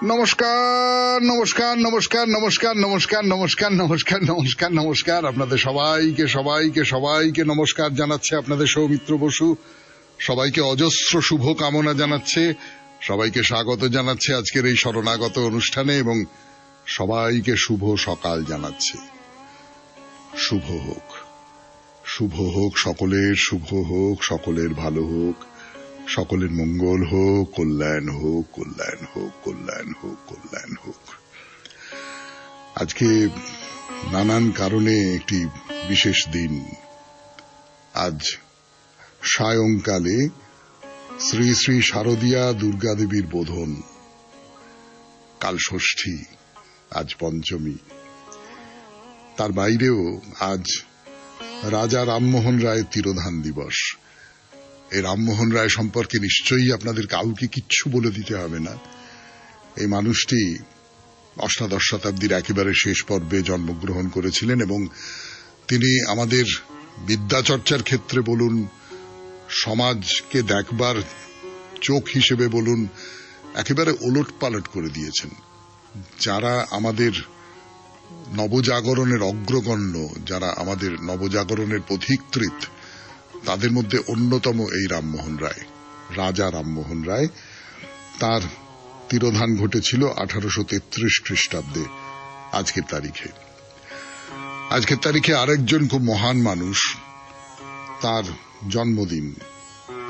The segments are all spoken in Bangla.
নমস্কার নমস্কার নমস্কার নমস্কার নমস্কার নমস্কার নমস্কার নমস্কার নমস্কার আপনাদের সবাইকে সবাইকে সবাইকে নমস্কার জানাচ্ছে আপনাদের সৌমিত্র বসু। সবাইকে অজস্র শুভ কামনা জানাচ্ছে, সবাইকে স্বাগত জানাচ্ছে আজকের এই শরণাগত অনুষ্ঠানে এবং সবাইকে শুভ সকাল জানাচ্ছে। শুভ হোক, শুভ হোক সকলের, শুভ হোক সকলের, ভালো হোক সকলের, মঙ্গল হোক, কল্যাণ হোক, কল্যাণ হোক, কল্যাণ হোক, কল্যাণ হোক। আজকে নানান কারণে একটি বিশেষ দিন। আজ সায়ংকালে শ্রী শ্রী শারদীয়া দুর্গা দেবীর বোধন, কাল ষষ্ঠী, আজ পঞ্চমী। তার বাইরেও আজ রাজা রামমোহন রায়ের তিরোধান দিবস। এই রামমোহন রায় সম্পর্কে নিশ্চয়ই আপনাদের কাউকে কিচ্ছু বলে দিতে হবে না। এই মানুষটি অষ্টাদশ শতাব্দীর একেবারে শেষ পর্বে জন্মগ্রহণ করেছিলেন এবং তিনি আমাদের বিদ্যাচর্চার ক্ষেত্রে বলুন, সমাজকে দেখবার চোখ হিসেবে বলুন, একেবারে ওলটপালট করে দিয়েছেন। যারা আমাদের নবজাগরণের অগ্রগণ্য, যারা আমাদের নবজাগরণের পথিকৃৎ, তাদের মধ্যে অন্যতম এই রামমোহন রায়, রাজা রামমোহন রায়। তার তিরোধান ঘটেছিল 1833 খ্রিস্টাব্দে আজকের তারিখে। আজকের তারিখে আরেকজন খুব মহান মানুষ, তার জন্মদিন।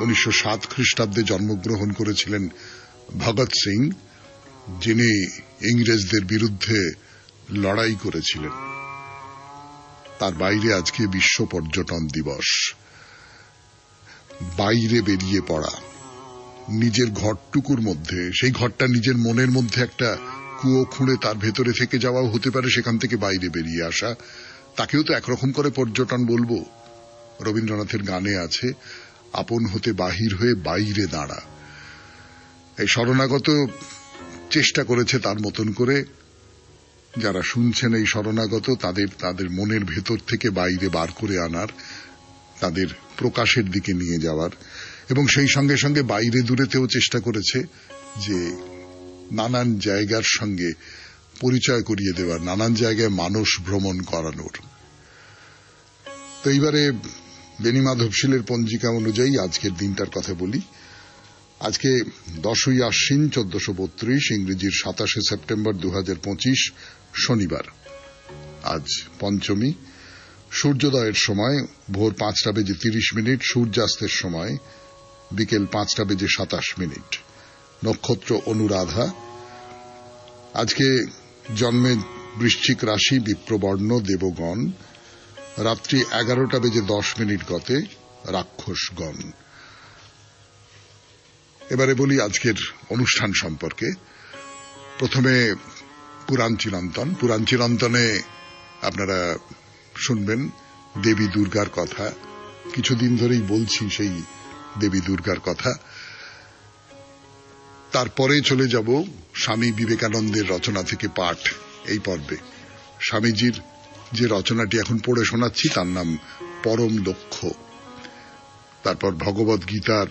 1907 খ্রিস্টাব্দে জন্মগ্রহণ করেছিলেন ভগৎ সিং, যিনি ইংরেজদের বিরুদ্ধে লড়াই করেছিলেন। তার বাইরে আজকে বিশ্ব পর্যটন দিবস। বাইরে বেরিয়ে পড়া, নিজের ঘরটুকুর মধ্যে, সেই ঘরটা নিজের মনের মধ্যে একটা কুয়ো খুঁড়ে তার ভেতরে থেকে যাওয়াও হতে পারে, সেখান থেকে বাইরে বেরিয়ে আসা, তাকেও তো একরকম করে পর্যটন বলবো। রবীন্দ্রনাথের গানে আছে, আপন হতে বাহির হয়ে বাইরে দাঁড়া। এই শরণাগত চেষ্টা করেছে তার মতন করে। যারা শুনছেন এই শরণাগত, তাদের মনের ভেতর থেকে বাইরে বার করে আনার, তাদের প্রকাশের দিকে নিয়ে যাওয়ার, এবং সেই সঙ্গে সঙ্গে বাইরে দূরেতেও চেষ্টা করেছে যে নানান জায়গার সঙ্গে পরিচয় করিয়ে দেওয়ার, নানান জায়গায় মানস ভ্রমণ করানোর। তো এইবারে বেনি মাধবশীলের পঞ্জিকা অনুযায়ী আজকের দিনটার কথা বলি। আজকে 10ই আশ্বিন 1432, ইংরেজির 27শে সেপ্টেম্বর 2025, শনিবার। আজ পঞ্চমী। সূর্যোদয়ের সময় ভোর 5:30, সূর্যাস্তের সময় বিকেল 5:27। নক্ষত্র অনুরাধা। আজকে জন্মে বৃশ্চিক রাশি, বিপ্রবর্ণ, দেবগণ। রাত্রি 11:10 গতে রাক্ষসগণ। এবারে বলি আজকের অনুষ্ঠান সম্পর্কে। প্রথমে পুরাণ চিরন্তন। পুরাণ চিরন্তনে আপনারা শুনবেন দেবী দুর্গার কথা। কিছুদিন ধরেই বলছি সেই দেবী দুর্গার কথা। তারপরে চলে যাব স্বামী বিবেকানন্দের রচনা থেকে পাঠ এই পর্বে। স্বামীজির যে রচনাটি এখন পড়ে শোনাচ্ছি তার নাম পরম লক্ষ্য। তারপর ভগবদ গীতার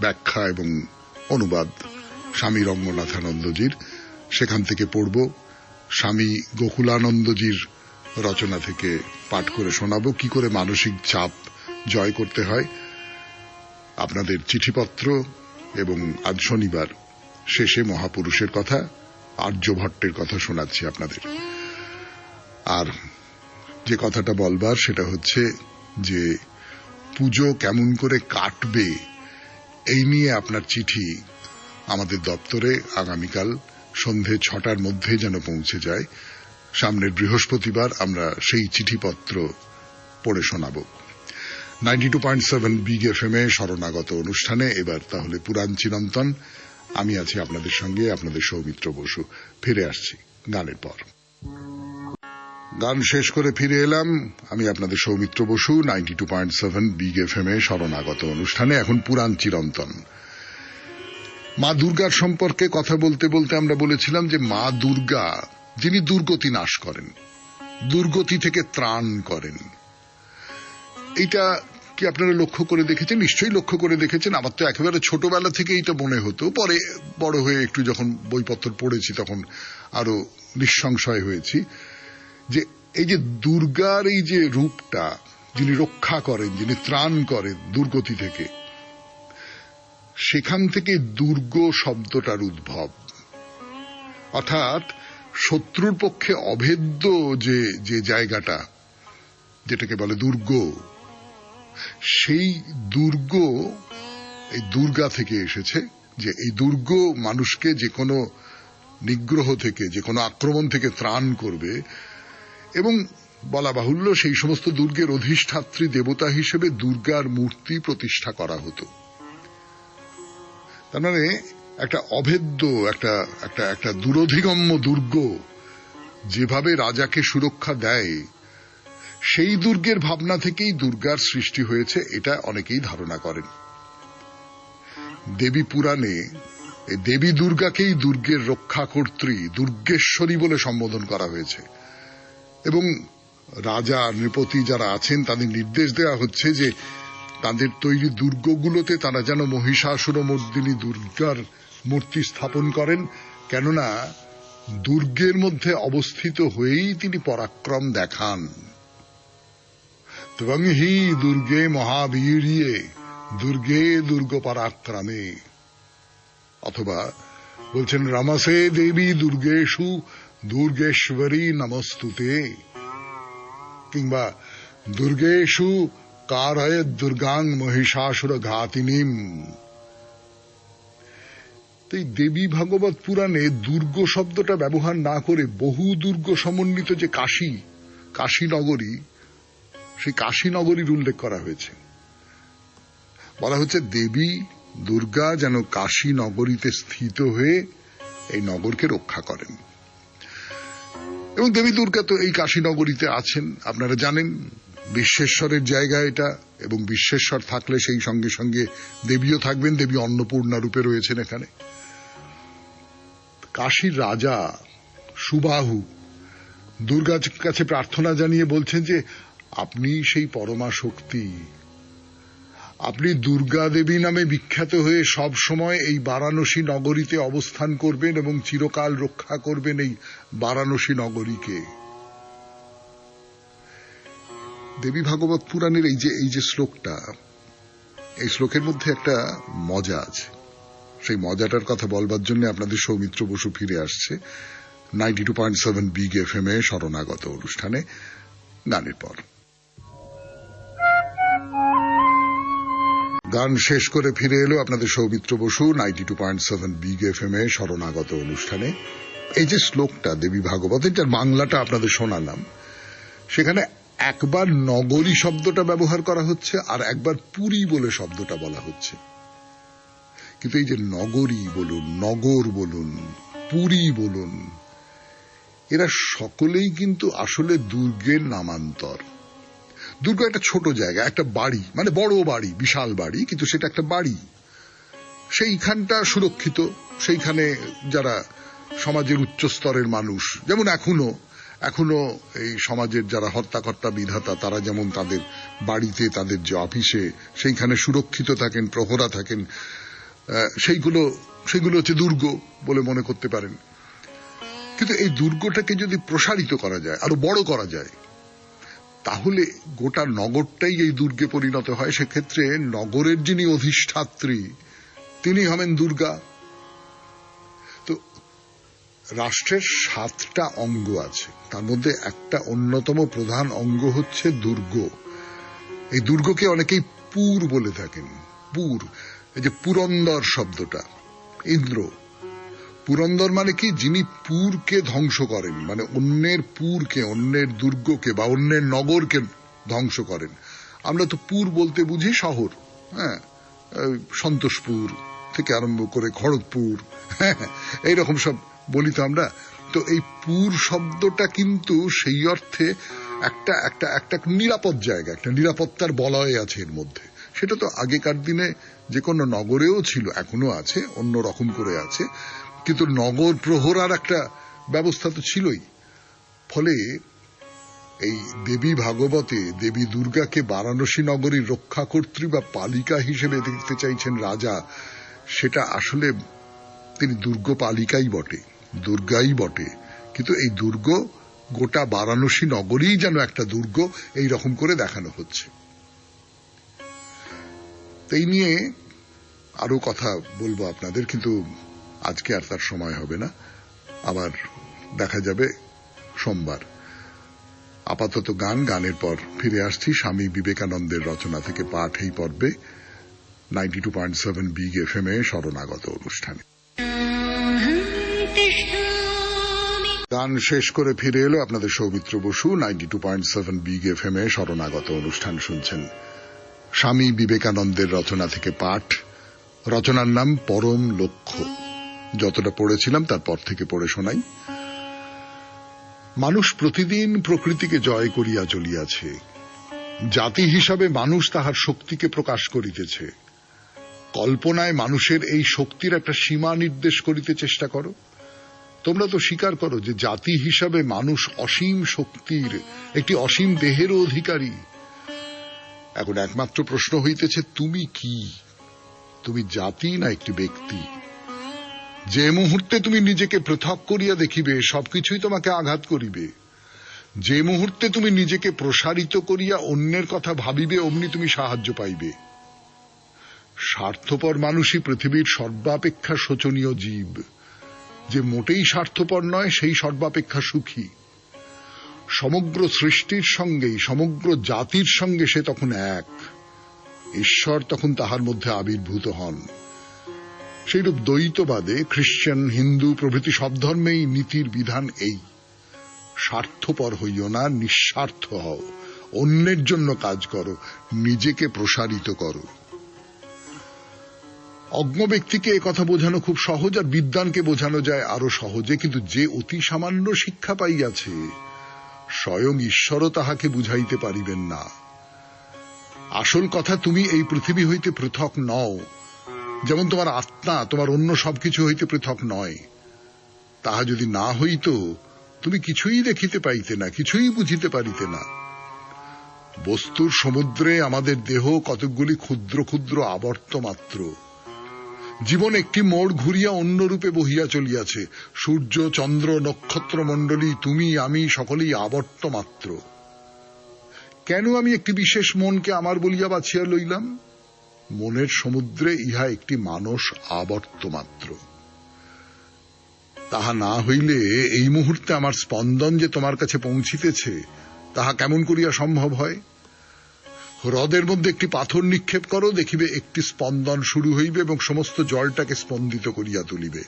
ব্যাখ্যা এবং অনুবাদ স্বামী রঙ্গনাথানন্দজির, সেখান থেকে পড়ব। স্বামী গোকুলানন্দজির রচনা থেকে পাঠ করে শোনাবো কি করে মানসিক চাপ জয় করতে হয়। আপনাদের চিঠিপত্র এবং আজ শনিবার শেষে মহাপুরুষের কথা, আর্যভট্টের কথা শোনাচ্ছি আপনাদের। আর যে কথাটা বলবার সেটা হচ্ছে যে পুজো কেমন করে কাটবে এই নিয়ে আপনার চিঠি আমাদের দপ্তরে আগামীকাল সন্ধে 6টার মধ্যে যেন পৌঁছে যায়। সামনের বৃহস্পতিবার আমরা সেই চিঠিপত্র পড়ে শোনাব। 92.7 বিগ এফএমে শরণাগত অনুষ্ঠানে এবার তাহলে পুরাণ চিরন্তন। আমি আছি আপনাদের সঙ্গে, আপনাদের সৌমিত্র বসু। ফিরে আসছি গানের পর। গান শেষ করে ফিরে এলাম। আমি আপনাদের সৌমিত্র বসু, 92.7 বিগ এফএমে শরণাগত অনুষ্ঠানে। এখন পুরাণ চিরন্তন। মা দুর্গার সম্পর্কে কথা বলতে বলতে আমরা বলেছিলাম যে মা দুর্গা, যিনি দুর্গতি নাশ করেন, দুর্গতি থেকে ত্রাণ করেন। এটা কি আপনারা লক্ষ্য করে দেখেছেন? নিশ্চয়ই লক্ষ্য করে দেখেছেন। আমার তো একেবারে ছোটবেলা থেকে এটা মনে হতো, পরে বড় হয়ে একটু যখন বইপত্র পড়েছি তখন আরো নিঃসংশয় হয়েছি যে এই যে দুর্গার এই যে রূপটা, যিনি রক্ষা করেন, যিনি ত্রাণ করেন দুর্গতি থেকে, সেখান থেকে দুর্গ শব্দটার উদ্ভব। অর্থাৎ শত্রুর পক্ষে অভেদ্য যে জায়গাটা, যেটাকে বলে দুর্গ, সেই দুর্গ এই দুর্গা থেকে এসেছে। যে এই দুর্গ মানুষকে যে কোনো নিগ্রহ থেকে, যে কোনো আক্রমণ থেকে ত্রাণ করবে। এবং বলা বাহুল্য, সেই সমস্ত দুর্গের অধিষ্ঠাত্রী দেবতা হিসেবে দুর্গার মূর্তি প্রতিষ্ঠা করা হতো। তার মানে একটা অভেদ্য, একটা দুরধিগম্য দুর্গ যেভাবে রাজাকে সুরক্ষা দেয়, সেই দুর্গের ভাবনা থেকেই দুর্গার সৃষ্টি হয়েছে, এটা অনেকেই ধারণা করেন। দেবী পুরাণে দেবী দুর্গাকেই দুর্গের রক্ষাকর্ত্রী, দুর্গেশ্বরী বলে সম্বোধন করা হয়েছে। এবং রাজা নৃপতি যারা আছেন তাদের নির্দেশ দেওয়া হচ্ছে যে তাদের তৈরি দুর্গগুলোতে তারা যেন মহিষাসুরমর্দিনী দুর্গার মূর্তি স্থাপন করেন, কেননা দুর্গের মধ্যে অবস্থিত হয়েই তিনি পরাক্রম দেখান। ত্বং হি দুর্গে মহাবীর্যে দুর্গে দুর্গ পরাক্রমে। অথবা বলছেন রমসে দেবী দুর্গেষু দুর্গেশ্বরী নমস্তুতে, কিংবা দুর্গেষু কারয় দুর্গাং মহিষাসুর ঘাতিনীম। এই দেবী ভাগবত পুরাণে দুর্গ শব্দটা ব্যবহার না করে বহু দুর্গ সমন্বিত যে কাশী নগরী, সেই কাশী নগরীর উল্লেখ করা হয়েছে। বলা হচ্ছে দেবী দুর্গা যেন কাশী নগরীতে স্থিত হয়ে এই নগরকে রক্ষা করেন। এবং দেবী দুর্গা তো এই কাশী নগরীতে আছেন, আপনারা জানেন। বিশ্বেশ্বরের জায়গা এটা, এবং বিশ্বেশ্বর থাকলে সেই সঙ্গে সঙ্গে দেবীও থাকবেন। দেবী অন্নপূর্ণা রূপে রয়েছেন এখানে। কাশীর রাজা সুবাহু দুর্গার কাছে প্রার্থনা জানিয়ে বলছেন যে আপনি সেই পরমা শক্তি, আপনি দুর্গা দেবী নামে বিখ্যাত হয়ে সব সময় এই বারাণসী নগরীতে অবস্থান করবেন এবং চিরকাল রক্ষা করবেন এই বারাণসী নগরীকে। দেবী ভাগবত পুরাণের এই যে শ্লোকটা, এই শ্লোকের মধ্যে একটা মজা আছে। সেই মজাটার কথা বলবার জন্য আপনাদের সৌমিত্র বসু ফিরে আসছে 92.7 বিগ এফএম এ শরণাগত অনুষ্ঠানে গানের পর। গান শেষ করে ফিরে এলো আপনাদের সৌমিত্র বসু 92.7 বিগ এফএম এ শরণাগত অনুষ্ঠানে। এই যে শ্লোকটা দেবী ভাগবতের, যার বাংলাটা আপনাদের শোনালাম, সেখানে একবার নগরী শব্দটা ব্যবহার করা হচ্ছে আর একবার পুরী বলে শব্দটা বলা হচ্ছে। কিন্তু এই যে নগরী বলুন, নগর বলুন, পুরী বলুন, এরা সকলেই কিন্তু আসলে দুর্গের নামান্তর। দুর্গ একটা ছোট জায়গা, একটা বাড়ি, মানে বড় বাড়ি, বিশাল বাড়ি, কিন্তু সেটা একটা বাড়ি। সেইখানটা সুরক্ষিত। সেইখানে যারা সমাজের উচ্চ স্তরের মানুষ, যেমন এখনো এই সমাজের যারা হর্তাকর্তা বিধাতা, তারা যেমন তাদের বাড়িতে, তাদের যে অফিসে, সেইখানে সুরক্ষিত থাকেন, প্রহরা থাকেন, সেইগুলো হচ্ছে দুর্গ বলে মনে করতে পারেন। কিন্তু এই দুর্গটাকে যদি প্রসারিত করা যায়, আরো বড় করা যায়, তাহলে গোটা নগরটাই এই দুর্গে পরিণত হয়। সেক্ষেত্রে নগরের যিনি অধিষ্ঠাত্রী, তিনি হবেন দুর্গা। তো রাষ্ট্রের 7টা অঙ্গ আছে, তার মধ্যে একটা অন্যতম প্রধান অঙ্গ হচ্ছে দুর্গ। এই দুর্গকে অনেকেই পুর বলে থাকেন। পুর, এই যে পুরন্দর শব্দটা, ইন্দ্র। পুরন্দর মানে কি? যিনি পুরকে ধ্বংস করেন, মানে অন্যের পুরকে, অন্যের দুর্গকে বা অন্যের নগরকে ধ্বংস করেন। আমরা তো পুর বলতে বুঝি শহর, হ্যাঁ, সন্তোষপুর থেকে আরম্ভ করে খড়গপুর, হ্যাঁ, এইরকম সব বলি তো আমরা। তো এই পুর শব্দটা কিন্তু সেই অর্থে একটা নিরাপদ জায়গা, একটা নিরাপত্তার বলয় আছে এর মধ্যে। সেটা তো আগেকার দিনে যে কোনো নগরেও ছিল, এখনো আছে, অন্য রকম করে আছে, কিন্তু নগর প্রহরার একটা ব্যবস্থা তো ছিলই। ফলে এই দেবী ভাগবতে দেবী দুর্গাকে বারাণসী নগরীর রক্ষাকর্ত্রী বা পালিকা হিসেবে দেখতে চাইছেন রাজা, সেটা আসলে তিনি দুর্গ পালিকাই বটে, দুর্গাই বটে, কিন্তু এই দুর্গ গোটা বারাণসী নগরী যেন একটা দুর্গ এই রকম করে দেখানো হচ্ছে। এই নিয়ে আরো কথা বলবো আপনাদের, কিন্তু আজকে আর তার সময় হবে না, আবার দেখা যাবে সোমবার। আপাতত গানের পর ফিরে আসছি স্বামী বিবেকানন্দের রচনা থেকে পাঠ এই পর্বে 92.7 বিগ এফএম এ শরণাগত অনুষ্ঠানে। গান শেষ করে ফিরে এলো আপনাদের সৌমিত্র বসু। 92.7 বিগ এফএম এ শরণাগত অনুষ্ঠান শুনছেন। স্বামী বিবেকানন্দের রচনা থেকে পাঠ, রচনার নাম পরম লক্ষ্য। যতটা পড়েছিলাম তারপর থেকে পড়ে শোনাই। মানুষ প্রতিদিন প্রকৃতিকে জয় করিয়া চলিয়াছে। জাতি হিসাবে মানুষ তাহার শক্তিকে প্রকাশ করিতেছে। কল্পনায় মানুষের এই শক্তির একটা সীমা নির্দেশ করিতে চেষ্টা করো। তোমরা তো স্বীকার করো যে জাতি হিসাবে মানুষ অসীম শক্তির, একটি অসীম দেহেরও অধিকারী। এখন একমাত্র প্রশ্ন হইতেছে, তুমি কি? তুমি জাতি না একটি ব্যক্তি? যে মুহূর্তে তুমি নিজেকে পৃথক করিয়া দেখিবে, সবকিছুই তোমাকে আঘাত করিবে। যে মুহূর্তে তুমি নিজেকে প্রসারিত করিয়া অন্যের কথা ভাবিবে, অমনি তুমি সাহায্য পাইবে। স্বার্থপর মানুষই পৃথিবীর সর্বাপেক্ষা শোচনীয় জীব। যে মোটেই স্বার্থপর নয়, সেই সর্বাপেক্ষা সুখী। সমগ্র সৃষ্টির সঙ্গেই, সমগ্র জাতির সঙ্গে সে তখন এক। ঈশ্বর তখন তাহার মধ্যে আবির্ভূত হন। সেইরূপ দ্বৈতবাদে খ্রিস্টান, হিন্দু প্রভৃতি সব ধর্মেই নীতির বিধান এই, স্বার্থপর হইও না, নিঃস্বার্থ হও, অন্যের জন্য কাজ করো, নিজেকে প্রসারিত করো। অজ্ঞ ব্যক্তিকে একথা বোঝানো খুব সহজ, আর বিদ্বানকে বোঝানো যায় আরো সহজে, কিন্তু যে অতি সামান্য শিক্ষা পাইয়াছে স্বয়ং ঈশ্বরও তাহাকে বুঝাইতে পারিবেন না। আসল কথা, তুমি এই পৃথিবী হইতে পৃথক নও। যেমন তোমার আত্মা তোমার অন্য সবকিছু হইতে পৃথক নয়। তাহা যদি না হইত, তুমি কিছুই দেখিতে পাইতে না, কিছুই বুঝিতে পারিতে না। বস্তুর সমুদ্রে আমাদের দেহ কতকগুলি ক্ষুদ্র ক্ষুদ্র আবর্ত মাত্র। জীবন একটি মোড় ঘুরিয়া অন্য রূপে বহিয়া চলিয়াছে। সূর্য, চন্দ্র, নক্ষত্র মণ্ডলী, তুমি, আমি সকলেই আবর্ত মাত্র। কেন আমি একটি বিশেষ মনকে আমার বলিয়া বাছিয়া লইলাম? মনের সমুদ্রে ইহা একটি মানস আবর্ত মাত্র। তাহা না হইলে এই মুহূর্তে আমার স্পন্দন যে তোমার কাছে পৌঁছিতেছে, তাহা কেমন করিয়া সম্ভব হয়? হ্রদের মধ্যে একটি পাথর নিক্ষেপ করো, দেখিবে একটি স্পন্দন শুরু হইবে এবং সমস্ত জলটাকে স্পন্দিত করিয়া তুলিবে।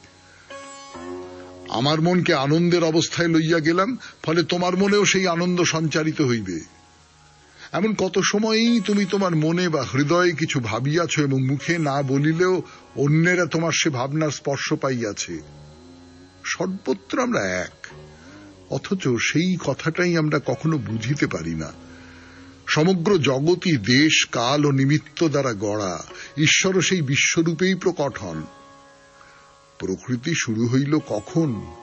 আমার মনকে আনন্দের অবস্থায় লইয়া গেলাম, ফলে তোমার মনেও সেই আনন্দ সঞ্চারিত হইবে। এমন কত সময়ই তুমি তোমার মনে বা হৃদয়ে কিছু ভাবিয়াছ এবং মুখে না বলিলেও অন্যেরা তোমার সে ভাবনার স্পর্শ পাইয়াছে। সর্বত্র আমরা এক, অথচ সেই কথাটাই আমরা কখনো বুঝিতে পারি না। সমগ্র জগৎই দেশ, কাল ও নিমিত্ত দ্বারা গড়া। ঈশ্বরও সেই বিশ্বরূপেই প্রকট হন। প্রকৃতি শুরু হইল কখন?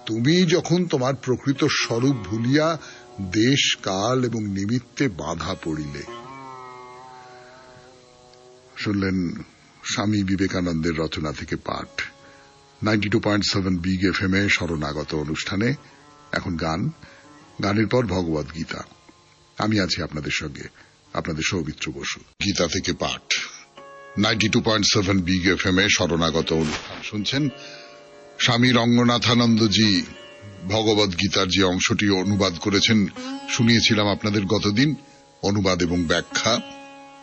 তুমি যখন তোমার প্রকৃত স্বরূপ ভুলিয়া দেশ, কাল এবং নিমিত্তে বাধা পড়িলে। শুনলেন স্বামী বিবেকানন্দের রচনা থেকে পাঠ 92.7 বিগ এফএম এ শরণাগত অনুষ্ঠানে। এখন গানের পর ভগবদ গীতা। আমি আছি আপনাদের সঙ্গে, আপনাদের সৌমিত্র বসু। গীতা থেকে পাঠ 92.7 বিগ এফএম এ শরণাগত অনুষ্ঠান শুনছেন। স্বামী রঙ্গনাথানন্দজি ভগবদ গীতার যে অংশটি অনুবাদ করেছেন শুনিয়েছিলাম আপনাদের গতদিন, অনুবাদ এবং ব্যাখ্যা।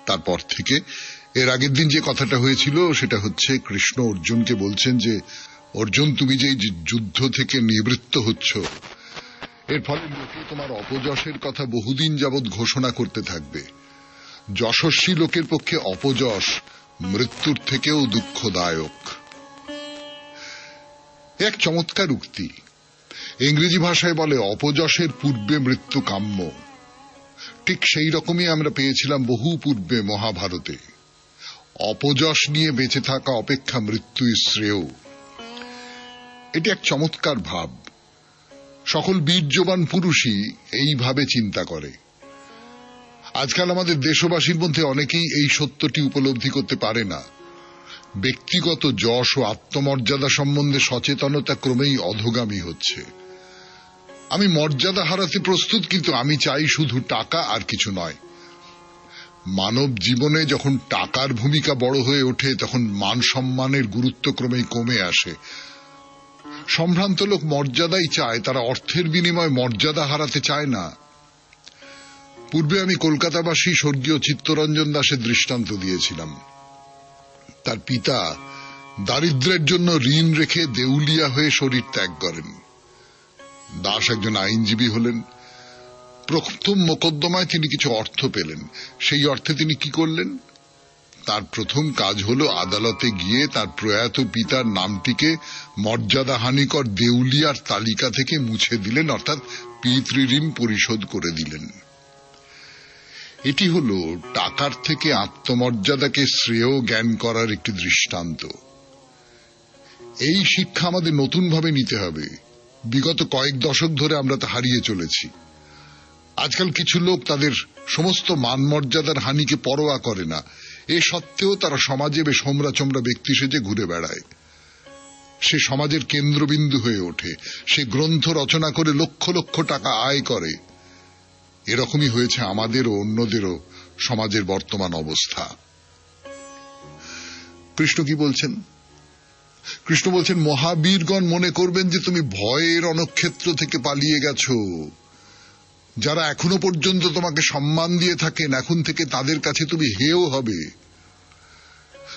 তারপর থেকে এর আগের দিন যে কথাটা হয়েছিল সেটা হচ্ছে, কৃষ্ণ অর্জুনকে বলছেন যে, অর্জুন, তুমি যে যুদ্ধ থেকে নিবৃত্ত হচ্ছ, এর ফলে লোকে তোমার অপযশের কথা বহুদিন যাবৎ ঘোষণা করতে থাকবে। যশস্বী লোকের পক্ষে অপযশ মৃত্যুর থেকেও দুঃখদায়ক। এক চমৎকার উক্তি। ইংরেজি ভাষায় বলে, অপযশের পূর্বে মৃত্যু কাম্য। ঠিক সেই রকমই আমরা পেয়েছিলাম বহু পূর্বে মহাভারতে। অপযশ নিয়ে বেঁচে থাকা অপেক্ষা মৃত্যুই শ্রেয়। এটি এক চমৎকার ভাব। সকল বীর্যবান পুরুষই এইভাবে চিন্তা করে। আজকাল আমাদের দেশবাসীর মধ্যে অনেকেই এই সত্যটি উপলব্ধি করতে পারে না। ব্যক্তিগত যশ ও আত্মমর্যাদা সম্বন্ধে সচেতনতা ক্রমেই অধোগামী হচ্ছে। আমি মর্যাদা হারাতে প্রস্তুত, কিন্তু আমি চাই শুধু টাকা, আর কিছু নয়। মানব জীবনে যখন টাকার ভূমিকা বড় হয়ে ওঠে, তখন মান সম্মানের গুরুত্ব ক্রমেই কমে আসে। সম্ভ্রান্ত লোক মর্যাদাই চায়, তারা অর্থের বিনিময়ে মর্যাদা হারাতে চায় না। পূর্বে আমি কলকাতাবাসী স্বর্গীয় চিত্তরঞ্জন দাসের দৃষ্টান্ত দিয়েছিলাম। তার পিতা দারিদ্র্যের জন্য ঋণ রেখে দেউলিয়া হয়ে শরীর ত্যাগ করেন। দাস একজন আইনজীবী হলেন। প্রথম মোকদ্দমায় তিনি কিছু অর্থ পেলেন। সেই অর্থে তিনি কি করলেন? তার প্রথম কাজ হল আদালতে গিয়ে তার প্রয়াত পিতার নামটিকে মর্যাদাহানিকর দেউলিয়ার তালিকা থেকে মুছে দিলেন, অর্থাৎ পিতৃঋণ পরিশোধ করে দিলেন। এটি হল টাকার থেকে আত্মমর্যাদাকে শ্রেয় জ্ঞান করার একটি দৃষ্টান্ত। এই শিক্ষা আমাদের নতুনভাবে নিতে হবে। বিগত কয়েক দশক ধরে আমরা তা হারিয়ে চলেছি। আজকাল কিছু লোক তাদের সমস্ত মান মর্যাদার হানিকে পরোয়া করে না। এ সত্ত্বেও তারা সমাজে বেশ হোমরা চোমরা ব্যক্তি সেজে ঘুরে বেড়ায়। সে সমাজের কেন্দ্রবিন্দু হয়ে ওঠে। সে গ্রন্থ রচনা করে লক্ষ লক্ষ টাকা আয় করে। এরকমই হয়েছে আমাদের ও অন্যদেরও সমাজের বর্তমান অবস্থা। কৃষ্ণ কি বলছেন? কৃষ্ণ বলছেন, মহাবীরগণ মনে করবেন যে তুমি ভয়ের রণক্ষেত্র থেকে পালিয়ে গেছো। যারা এখনো পর্যন্ত তোমাকে সম্মান দিয়ে থাকেন, এখন থেকে তাদের কাছে তুমি হেয় হবে।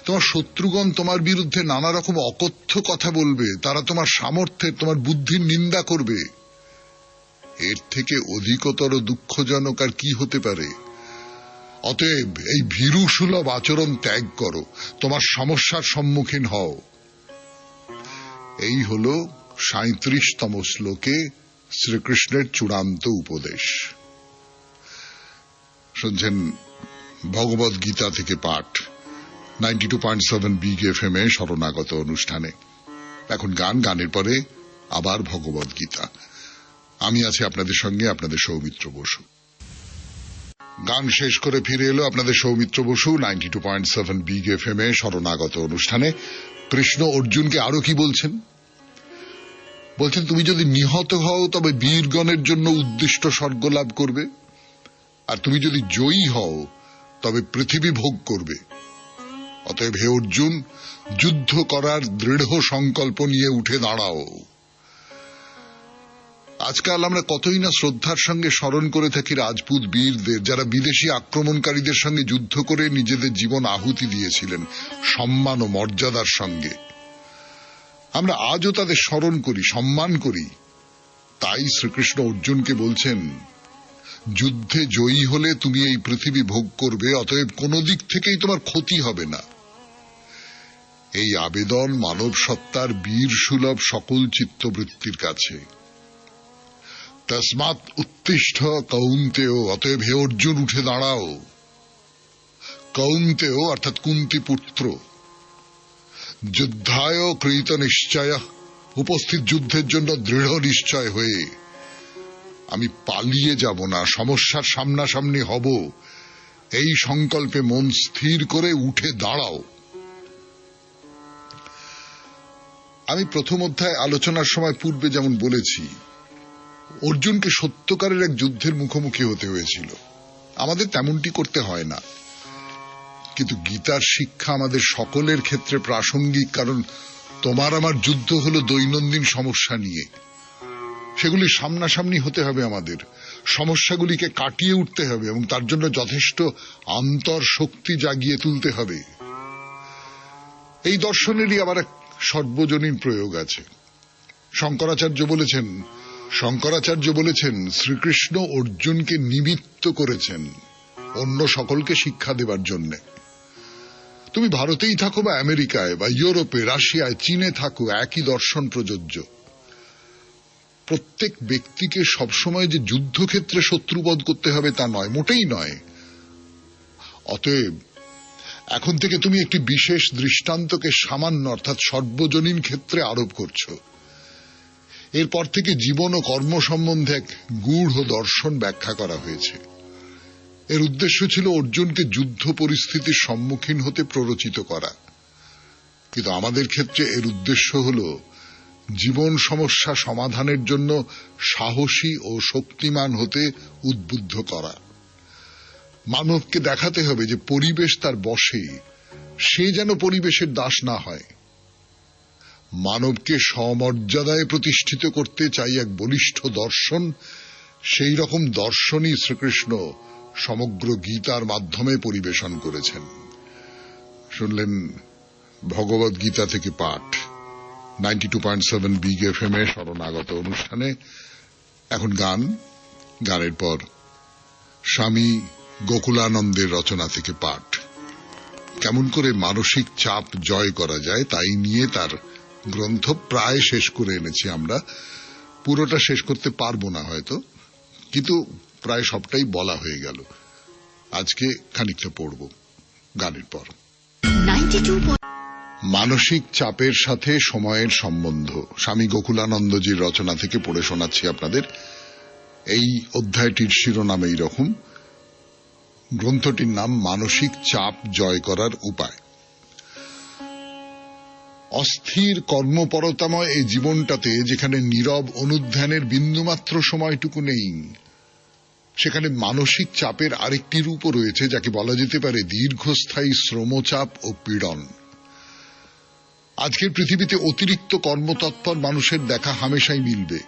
তোমার শত্রুগণ তোমার বিরুদ্ধে নানা রকম অকথ্য কথা বলবে। তারা তোমার সামর্থ্যের, তোমার বুদ্ধির নিন্দা করবে। এর থেকে অধিকতর দুঃখজনক আর কি হতে পারে? অতএব এই ভীরু সুলভ আচরণ ত্যাগ করো, তোমার সমস্যার সম্মুখীন হও। এই হল ৩৭তম শ্লোকে শ্রীকৃষ্ণের চূড়ান্ত উপদেশ। শুনছেন ভগবদ গীতা থেকে পাঠ 92.7 বিগ এফএম এ শরণাগত অনুষ্ঠানে। এখন গানের পরে আবার ভগবদ গীতা। আমি আছি আপনাদের সঙ্গে, আপনাদের সৌমিত্র বসু। গান শেষ করে ফিরে এলো আপনাদের সৌমিত্র বসু 92.7 বিগ এফএম এ শরণাগত অনুষ্ঠানে। কৃষ্ণ অর্জুনকে আরো কি বলছেন? বলছেন, তুমি যদি নিহত হও তবে বীরগণের জন্য উদ্দিষ্ট স্বর্গ লাভ করবে, আর তুমি যদি জয়ী হও তবে পৃথিবী ভোগ করবে। অতএব হে অর্জুন, যুদ্ধ করার দৃঢ় সংকল্প নিয়ে উঠে দাঁড়াও। আজকাল আমরা কতই না শ্রদ্ধার সঙ্গে স্মরণ করে থাকি রাজপুত বীরদের, যারা বিদেশি আক্রমণকারীদের সঙ্গে যুদ্ধ করে নিজেদের জীবন আহুতি দিয়েছিলেন সম্মান ও মর্যাদার সঙ্গে। আমরা আজও তাদের স্মরণ করি, সম্মান করি। তাই শ্রীকৃষ্ণ অর্জুনকে বলছেন, যুদ্ধে জয়ী হলে তুমি এই পৃথিবী ভোগ করবে, অতএব কোন দিক থেকেই তোমার ক্ষতি হবে না। এই আবেদন মানব সত্তার বীর সুলভ সকল চিত্তবৃত্তির কাছে। তস্মাৎ উত্তিষ্ঠ কৌন্তেয়, অতএব হে অর্জুন উঠে দাঁড়াও। কৌন্তেয় অর্থাৎ কুন্তি পুত্র। যুদ্ধায় কৃত নিশ্চয়, উপস্থিত যুদ্ধের জন্য দৃঢ় নিশ্চয় হয়ে। আমি পালিয়ে যাব না, সমস্যার সামনাসামনি হব, এই সংকল্পে মন স্থির করে উঠে দাঁড়াও। আমি প্রথম অধ্যায় আলোচনার সময় পূর্বে যেমন বলেছি, অর্জুনকে সত্যকারের এক যুদ্ধের মুখোমুখি হতে হয়েছিল। আমাদের তেমনটি করতে হয় না, কিন্তু গীতার শিক্ষা আমাদের সকলের ক্ষেত্রে প্রাসঙ্গিক। কারণ তোমার আমার যুদ্ধ হলো দৈনন্দিন সমস্যা নিয়ে। সেগুলি সামনাসামনি হতে হবে, আমাদের সমস্যাগুলিকে কাটিয়ে উঠতে হবে এবং তার জন্য যথেষ্ট আন্তর শক্তি জাগিয়ে তুলতে হবে। এই দর্শনেরই আবার এক সর্বজনীন প্রয়োগ আছে। শঙ্করাচার্য বলেছেন শ্রীকৃষ্ণ অর্জুনকে নিমিত্ত করেছেন অন্য সকলকে শিক্ষা দেবার জন্য। তুমি ভারতেই থাকো বা আমেরিকায় বা ইউরোপে, রাশিয়ায়, চীনে থাকো, একই দর্শন প্রযোজ্য। প্রত্যেক ব্যক্তিকে সবসময় যে যুদ্ধক্ষেত্রে শত্রুবধ করতে হবে তা নয়, মোটেই নয়। অতএব এখন থেকে তুমি একটি বিশেষ দৃষ্টান্তকে সামান্য অর্থাৎ সর্বজনীন ক্ষেত্রে আরোপ করছো। এরপর থেকে জীবন ও কর্ম সম্বন্ধে এক গূঢ় দর্শন ব্যাখ্যা করা হয়েছে। এর উদ্দেশ্য ছিল অর্জুনকে যুদ্ধ পরিস্থিতির সম্মুখীন হতে প্ররোচিত করা, কিন্তু আমাদের ক্ষেত্রে এর উদ্দেশ্য হল জীবন সমস্যা সমাধানের জন্য সাহসী ও শক্তিমান হতে উদ্বুদ্ধ করা। মানবকে দেখাতে হবে যে পরিবেশ তার বশে, সে যেন পরিবেশের দাস না হয়। মানবকে সমর্যাদায় প্রতিষ্ঠিত করতে চাই এক বলিষ্ঠ দর্শন। সেই রকম দর্শনই শ্রীকৃষ্ণ সমগ্র গীতার মাধ্যমে পরিবেশন করেছেন। শুনলেন ভগবদ গীতা থেকে পাঠ 92.7 বিগ এফএম এ শরণাগত অনুষ্ঠানে। এখন গানের পর স্বামী গোকুলানন্দের রচনা থেকে পাঠ। কেমন করে মানসিক চাপ জয় করা যায় তাই নিয়ে তার গ্রন্থ প্রায় শেষ করে এনেছি আমরা। পুরোটা শেষ করতে পারবো না হয়তো, কিন্তু প্রায় সবটাই বলা হয়ে গেল। আজকে খানিকটা পড়ব গানের পর। মানসিক চাপের সাথে সময়ের সম্বন্ধ, স্বামী গোকুলানন্দজির রচনা থেকে পড়ে শোনাচ্ছি আপনাদের। এই অধ্যায়টির শিরোনাম এই রকম, গ্রন্থটির নাম মানসিক চাপ জয় করার উপায়। অস্থির কর্মপরতাময় এই জীবনটাতে যেখানে নীরব অনুধ্যানের বিন্দুমাত্র সময়টুকু নেই, সেখানে মানসিক চাপের আরেকটি রূপও রয়েছে, যাকে বলা যেতে পারে দীর্ঘস্থায়ী শ্রমচাপ ও পীড়ন। আজকের পৃথিবীতে অতিরিক্ত কর্মতৎপর মানুষের দেখা হামেশাই মিলবে।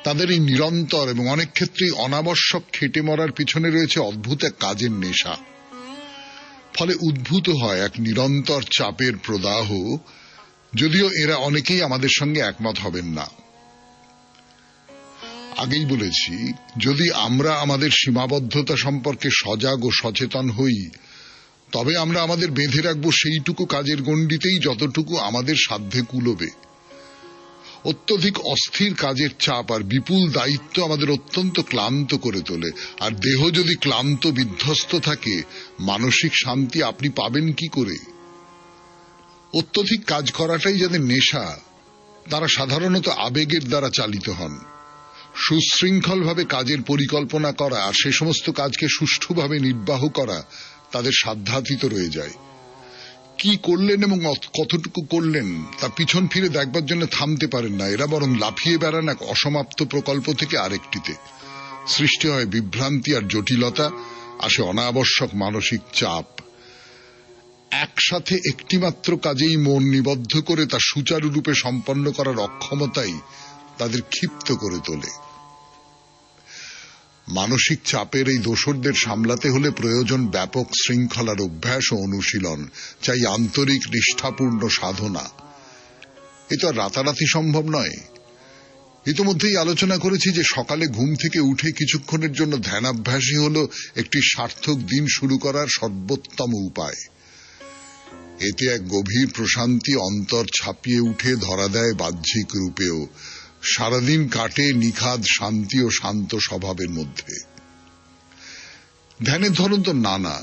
তাদের এই নিরন্তর এবং অনেক ক্ষেত্রেই অনাবশ্যক খেটে মরার পিছনে রয়েছে অদ্ভুত এক কাজের নেশা। ফলে উদ্ভূত হয় এক নিরন্তর চাপের প্রদাহ, যদিও এরা অনেকেই আমাদের সঙ্গে একমত হবেন না। আগেই বলেছি, যদি আমরা আমাদের সীমাবদ্ধতা সম্পর্কে সজাগ ও সচেতন হই, তবে আমরা আমাদের বেঁধে রাখব সেইটুকু কাজের গণ্ডিতেই যতটুকু আমাদের সাধ্যে কুলোবে। অত্যধিক অস্থির কাজের চাপ আর বিপুল দায়িত্ব আমাদের অত্যন্ত ক্লান্ত করে তোলে। আর দেহ যদি ক্লান্ত বিধ্বস্ত থাকে, মানসিক শান্তি আপনি পাবেন কি করে? অত্যধিক কাজ করাটাই যাদের নেশা, তারা সাধারণত আবেগের দ্বারা চালিত হন। সুশৃঙ্খলভাবে কাজের পরিকল্পনা করা আর সে সমস্ত কাজকে সুষ্ঠুভাবে নির্বাহ করা তাদের সাধ্যাতীত রয়ে যায়। কি করলেন এবং কতটুকু করলেন তা পিছন ফিরে দেখবার জন্য থামতে পারেন না। এরা বরং লাফিয়ে বেড়ান এক অসমাপ্ত প্রকল্প থেকে আরেকটিতে। সৃষ্টি হয় বিভ্রান্তি আর জটিলতা, আসে অনাবশ্যক মানসিক চাপ। একসাথে একটিমাত্র কাজেই মন নিবদ্ধ করে তা সুচারুরূপে সম্পন্ন করার অক্ষমতাই তাদের ক্ষিপ্ত করে তোলে। মানসিক চাপের এই দোসরদের সামলাতে হলে প্রয়োজন ব্যাপক শৃঙ্খলার অভ্যাস ও অনুশীলন, চাই আন্তরিক নিষ্ঠাপূর্ণ সাধনা। এ তো আর রাতারাতি সম্ভব নয়। ইতিমধ্যেই আলোচনা করেছি যে সকালে ঘুম থেকে উঠে কিছুক্ষণের জন্য ধ্যানাভ্যাসই হল একটি সার্থক দিন শুরু করার সর্বোত্তম উপায়। এতে এক গভীর প্রশান্তি অন্তর ছাপিয়ে উঠে ধরা দেয় বাহ্যিক রূপেও। সারাদিন কাটে নিখাদ শান্তি ও শান্ত স্বভাবের মধ্যে। ধ্যানের ধরন তো নানা,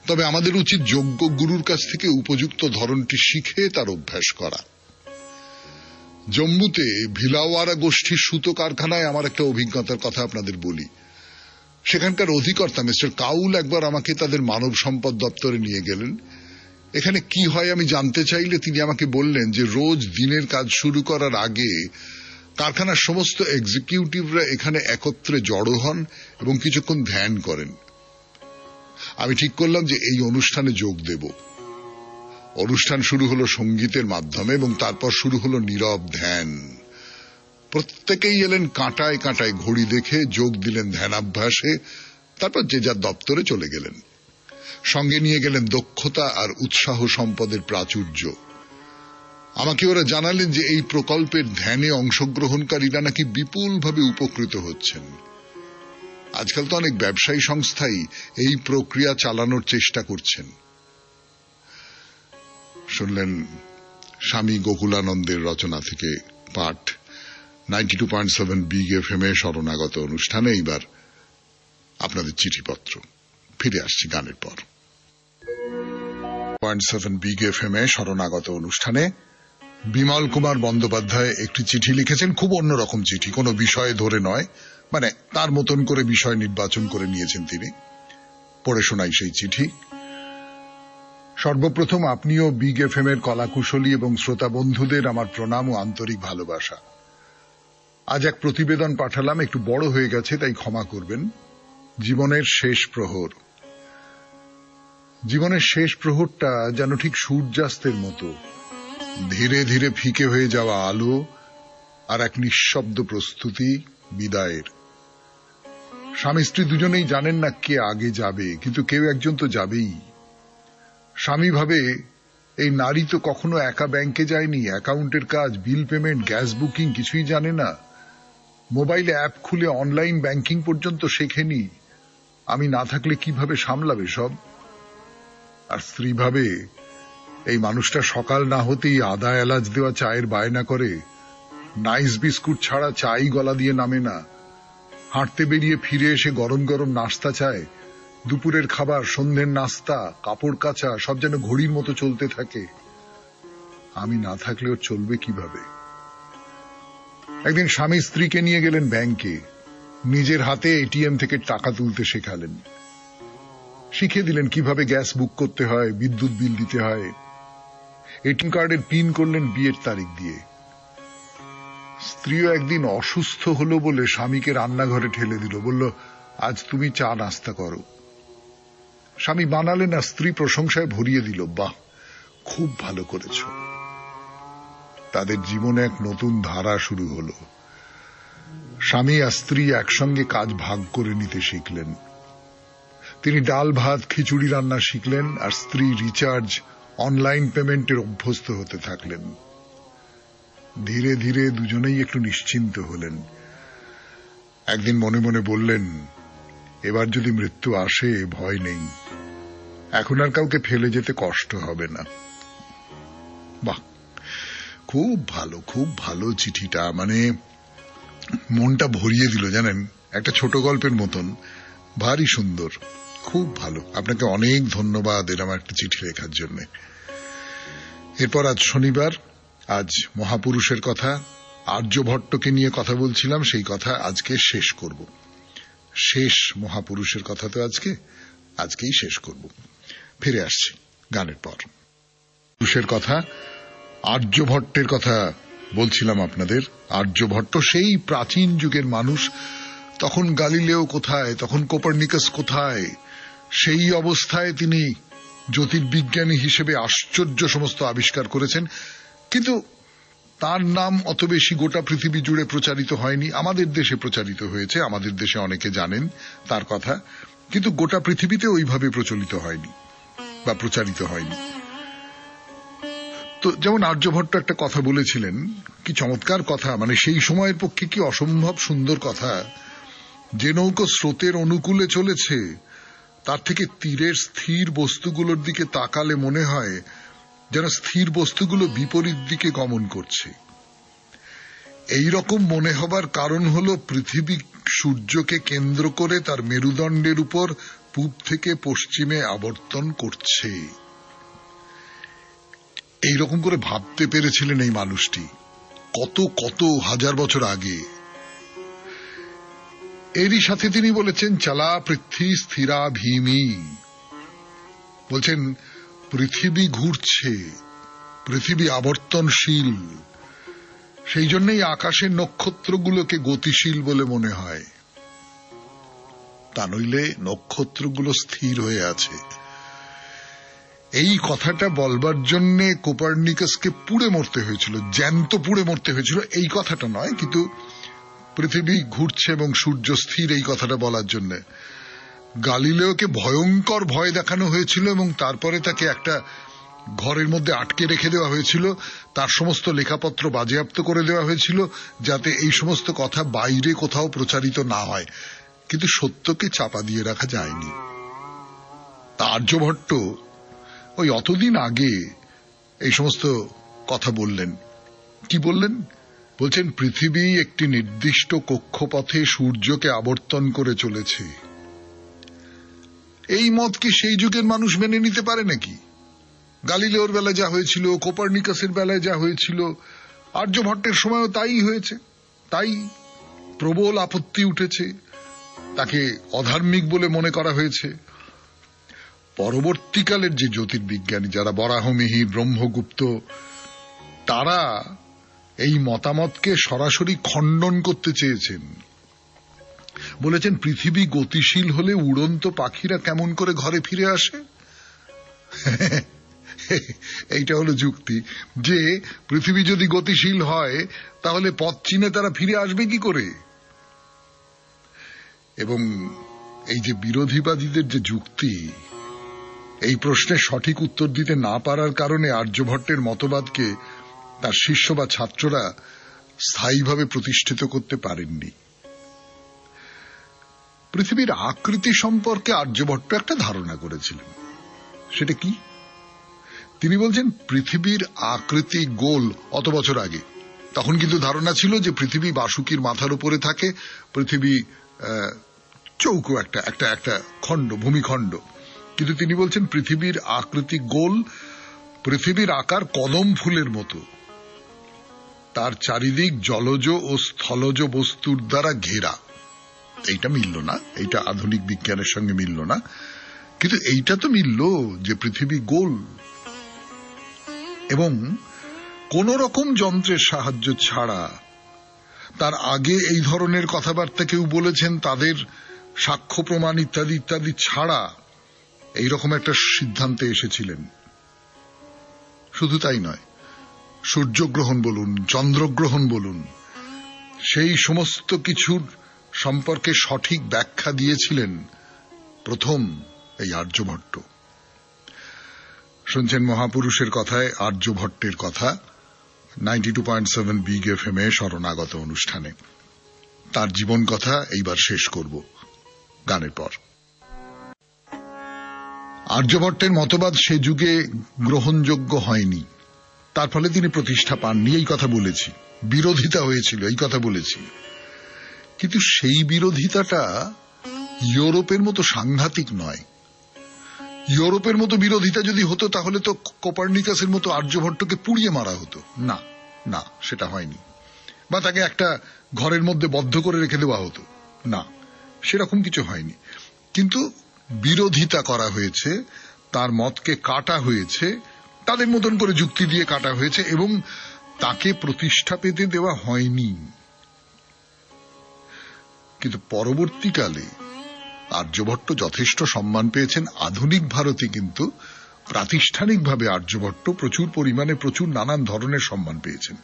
তবে আমাদের উচিত যোগ্য গুরুর কাছ থেকে উপযুক্ত ধরনটি শিখে তার অভ্যাস করা। জম্মুতে ভিলাওয়ারা গোষ্ঠীর সুতো কারখানায় আমার একটা অভিজ্ঞতার কথা আপনাদের বলি। সেখানকার অধিকর্তা মিস্টার কাউল একবার আমাকে তাদের মানব সম্পদ দপ্তরে নিয়ে গেলেন। এখানে কি হয় আমি জানতে চাইলে তিনি আমাকে বললেন যে রোজ দিনের কাজ শুরু করার আগে কারখানার সমস্ত এক্সিকিউটিভরা এখানে একত্রে জড়ো হন এবং কিছুক্ষণ ধ্যান করেন। আমি ঠিক করলাম যে এই অনুষ্ঠানে যোগ দেব। অনুষ্ঠান শুরু হলো সঙ্গীতের মাধ্যমে এবং তারপর শুরু হলো নীরব ধ্যান। প্রত্যেকেই এলেন কাঁটায় কাঁটায় ঘড়ি দেখে, যোগ দিলেন ধ্যানাভ্যাসে, তারপর যে যার দপ্তরে চলে গেলেন। সঙ্গে নিয়ে গেলেন দক্ষতা আর উৎসাহ সম্পদের প্রাচুর্য। আমাকে ওরা জানালেন যে এই প্রকল্পের ধ্যানে অংশগ্রহণকারীরা নাকি বিপুলভাবে উপকৃত হচ্ছেন। আজকাল তো অনেক ব্যবসায়ী সংস্থাই এই প্রক্রিয়া চালানোর চেষ্টা করছেন। শুনলেন স্বামী গোকুলানন্দের রচনা থেকে পাঠ 92.7 বিগ এফএম এ শরণাগত অনুষ্ঠানে। এইবার আপনাদের চিঠিপত্র। ফিরে আসছি গানের পর। 92.7 বিগ এফএম এ শরণাগত অনুষ্ঠানে বিমল কুমার বন্দ্যোপাধ্যায় একটি চিঠি লিখেছেন, খুব অন্যরকম চিঠি, কোনো বিষয় ধরে নয়, মানে তার মতন করে বিষয় নির্বাচন করে নিয়েছেন তিনি। পড়ে শোনাই সেই চিঠি। সর্বপ্রথম আপনিও বিগ এফএম এর কলাকুশলী এবং শ্রোতা বন্ধুদের আমার প্রণাম ও আন্তরিক ভালোবাসা। আজ এক প্রতিবেদন পাঠালাম, একটু বড় হয়ে গেছে তাই ক্ষমা করবেন। জীবনের শেষ প্রহর। জীবনের শেষ প্রহরটা যেন ঠিক সূর্যাস্তের মতো, ধীরে ধীরে ফিকে হয়ে যাওয়া আলো আর এক নিঃশব্দ প্রস্তুতি বিদায়ের। স্বামী স্ত্রী দুজনেই জানেন না কে আগে যাবে, কিন্তু কেউ একজন তো যাবেই। স্বামী ভাবে এই নারী তো কখনো একা ব্যাংকে যায়নি, অ্যাকাউন্টের কাজ, বিল পেমেন্ট, গ্যাস বুকিং কিছুই জানে না, মোবাইলে অ্যাপ খুলে অনলাইন ব্যাংকিং পর্যন্ত শেখেনি, আমি না থাকলে কিভাবে সামলাবে সব। আর স্ত্রী ভাবে এই মানুষটা সকাল না হতেই আদা এলাচ দেওয়া চায়ের বায়না করে, নাইস বিস্কুট ছাড়া চাই গলা দিয়ে নামে না, হাঁটতে বেরিয়ে ফিরে এসে গরম গরম নাস্তা চায়, দুপুরের খাবার, সন্ধ্যের নাস্তা, কাপড় কাচা সব যেন ঘড়ির মতো চলতে থাকে। আমি না থাকলেও চলবে কিভাবে। একদিন স্বামী স্ত্রীকে নিয়ে গেলেন ব্যাংকে, নিজের হাতে এটিএম থেকে টাকা তুলতে শেখালেন, শিখিয়ে দিলেন কিভাবে গ্যাস বুক করতে হয়, বিদ্যুৎ বিল দিতে হয়। এটিএম কার্ডের পিন করলেন বিয়ের তারিখ দিয়ে। স্ত্রীও একদিন অসুস্থ হলো বলে স্বামীকে রান্নাঘরে ঠেলে দিল, বলল আজ তুমি চা নাস্তা করো। স্বামী বানালেন আর স্ত্রী প্রশংসায় ভরিয়ে দিল, বাহ খুব ভালো করেছ। তাদের জীবনে এক নতুন ধারা শুরু হলো। স্বামী আর স্ত্রী একসঙ্গে কাজ ভাগ করে নিতে শিখলেন। তিনি ডাল ভাত খিচুড়ি রান্না শিখলেন আর স্ত্রী রিচার্জ, অনলাইন পেমেন্টের অভ্যস্ত হতে থাকলেন। ধীরে ধীরে দুজনেই একটু নিশ্চিন্ত হলেন। একদিন মনে মনে বললেন, এবার যদি মৃত্যু আসে ভয় নেই, এখন আর কাউকে ফেলে যেতে কষ্ট হবে না। বাহ, খুব ভালো, খুব ভালো চিঠিটা, মানে মনটা ভরিয়ে দিল জানেন, একটা ছোট গল্পের মতন, ভারী সুন্দর, খুব ভালো। আপনাকে অনেক ধন্যবাদ এরকম একটা চিঠি লেখার জন্য। এরপর আজ শনিবার, আজ মহাপুরুষের কথা, আর্যভট্টকে নিয়ে কথা বলছিলাম, সেই কথা আজকে শেষ করব। শেষ মহাপুরুষের কথা তো আজকেই শেষ করব। ফিরে আসছি গানের পর। পুরুষের কথা, আর্যভট্টের কথা বলছিলাম আপনাদের। আর্যভট্ট সেই প্রাচীন যুগের মানুষ, তখন গালিলেও কোথায়, তখন কোপার্নিকাস কোথায়, সেই অবস্থায় তিনি জ্যোতির্বিজ্ঞানী হিসেবে আশ্চর্য সমস্ত আবিষ্কার করেছেন, কিন্তু তার নাম অত বেশি গোটা পৃথিবী জুড়ে প্রচারিত হয়নি। আমাদের দেশে প্রচারিত হয়েছে, আমাদের দেশে অনেকে জানেন তার কথা, কিন্তু গোটা পৃথিবীতে ওইভাবে প্রচলিত হয়নি বা প্রচারিত হয়নি। তো যেমন আর্যভট্ট একটা কথা বলেছিলেন, কি চমৎকার কথা, মানে সেই সময়ের পক্ষে কি অসম্ভব সুন্দর কথা। যে নৌকো স্রোতের অনুকূলে চলেছে, তার থেকে তীরের স্থির বস্তুগুলোর দিকে তাকালে মনে হয় যেন স্থির বস্তুগুলো বিপরীত দিকে গমন করছে। এই রকম মনে হবার কারণ হলো পৃথিবী সূর্যকে কেন্দ্র করে তার মেরুদণ্ডের উপর পূব থেকে পশ্চিমে আবর্তন করছে। এইরকম করে ভাবতে পেরেছিলেন এই মানুষটি কত কত হাজার বছর আগে। এরই সাথে তিনি বলেছেন, চলা পৃথ্বী স্থিরা ভীমি, বলছেন পৃথিবী ঘুরছে, পৃথিবী আবর্তনশীল, সেই জন্যই আকাশের নক্ষত্রগুলোকে গতিশীল বলে মনে হয়, তা নইলে নক্ষত্রগুলো স্থির হয়ে আছে। এই কথাটা বলবার জন্য কোপার্নিকাসকে পুড়ে মরতে হয়েছিল, জ্যান্ত পুড়ে মরতে হয়েছিল, এই কথাটা নয়, কিন্তু পৃথিবী ঘুরছে এবং সূর্য স্থির এই কথাটা বলার জন্য। গালিলেওকে ভয়ঙ্কর ভয় দেখানো হয়েছিল এবং তারপরে তাকে একটা ঘরের মধ্যে আটকে রেখে দেওয়া হয়েছিল, তার সমস্ত লেখাপত্র বাজেয়াপ্ত করে দেওয়া হয়েছিল যাতে এই সমস্ত কথা বাইরে কোথাও প্রচারিত না হয়, কিন্তু সত্যকে চাপা দিয়ে রাখা যায়নি। আর্যভট্ট ওই অতদিন আগে এই সমস্ত কথা বললেন। কি বললেন? বলছেন পৃথিবী একটি নির্দিষ্ট কক্ষপথে সূর্যকে আবর্তন করে চলেছে। এই মত কি সেই যুগের মানুষ মেনে নিতে পারে নাকি? গালিলেওর বেলায় যা হয়েছিল, কোপার্নিকাসের বেলায় যা হয়েছিল, আর্যভট্টের সময়ও তাই হয়েছে। তাই প্রবল আপত্তি উঠেছে, তাকে অধার্মিক বলে মনে করা হয়েছে। পরবর্তীকালের যে জ্যোতির্বিজ্ঞানী যারা বরাহমিহির, ব্রহ্মগুপ্ত, তারা এই মতামতকে সরাসরি খণ্ডন করতে চেয়েছেন। বলেছেন পৃথিবী গতিশীল হলে উড়ন্ত পাখিরা কেমন করে ঘরে ফিরে আসে। এইটা হলো যুক্তি যে পৃথিবী যদি গতিশীল হয় তাহলে পথ চিনে তারা ফিরে আসবে কি করে। এবং এই যে বিরোধীবাদীদের যে যুক্তি, এই প্রশ্নের সঠিক উত্তর দিতে না পারার কারণে আর্যভট্টের মতবাদকে তার শিষ্য বা ছাত্ররা স্থায়ীভাবে প্রতিষ্ঠিত করতে পারেননি। পৃথিবীর আকৃতি সম্পর্কে আর্যভট্ট একটা ধারণা করেছিলেন। সেটা কি? তিনি বলছেন পৃথিবীর আকৃতি গোল। অত বছর আগে তখন কিন্তু ধারণা ছিল যে পৃথিবী বাসুকির মাথার উপরে থাকে, পৃথিবী চৌকো একটা একটা একটা খণ্ড, ভূমিখণ্ড। কিন্তু তিনি বলছেন পৃথিবীর আকৃতি গোল, পৃথিবীর আকার কদম ফুলের মতো, তার চারিদিক জলজ ও স্থলজ বস্তুর দ্বারা ঘেরা। এইটা মিলল না, এইটা আধুনিক বিজ্ঞানের সঙ্গে মিলল না, কিন্তু এইটা তো মিলল যে পৃথিবী গোল এবং কোন রকম যন্ত্রের সাহায্য ছাড়া। তার আগে এই ধরনের কথাবার্তা কেউ বলেছেন তাদের সাক্ষ্য প্রমাণ ইত্যাদি ইত্যাদি ছাড়া এইরকম একটা সিদ্ধান্তে এসেছিলেন। শুধু তাই নয়, সূর্যগ্রহণ বলুন, চন্দ্রগ্রহণ বলুন, সেই সমস্ত কিছুর সম্পর্কে সঠিক ব্যাখ্যা দিয়েছিলেন প্রথম এই আর্যভট্ট। শুনছেন মহাপুরুষের কথায় আর্যভট্টের কথা 92.7 বিগ এফএম এ শরণাগত অনুষ্ঠানে। তার জীবন কথা এইবার শেষ করব গানের পর। আর্যভট্টের মতবাদ সে যুগে গ্রহণযোগ্য হয়নি, তার ফলে তিনি প্রতিষ্ঠা পাননি, এই কথা বলেছি। বিরোধিতা হয়েছিল, এই কথা বলেছি। কিন্তু সেই বিরোধিতাটা ইউরোপের মতো সাংঘাতিক নয়। ইউরোপের মতো বিরোধিতা যদি হতো তাহলে তো কোপার্নিকাসের মতো আর্যভট্টকে পুড়িয়ে মারা হতো। না না, সেটা হয়নি। বা তাকে একটা ঘরের মধ্যে বদ্ধ করে রেখে দেওয়া হতো। না, সেরকম কিছু হয়নি। কিন্তু বিরোধিতা করা হয়েছে, তার মতকে কাটা হয়েছে, তাদের মতন করে যুক্তি দিয়ে কাটা হয়েছে এবং তাকে প্রতিষ্ঠা পেতে দেওয়া হয়নি। কিন্তু পরবর্তীকালে আর্যভট্ট যথেষ্ট সম্মান পেয়েছেন। আধুনিক ভারতে কিন্তু প্রাতিষ্ঠানিকভাবে আর্যভট্ট প্রচুর পরিমাণে প্রচুর নানান ধরনের সম্মান পেয়েছেন।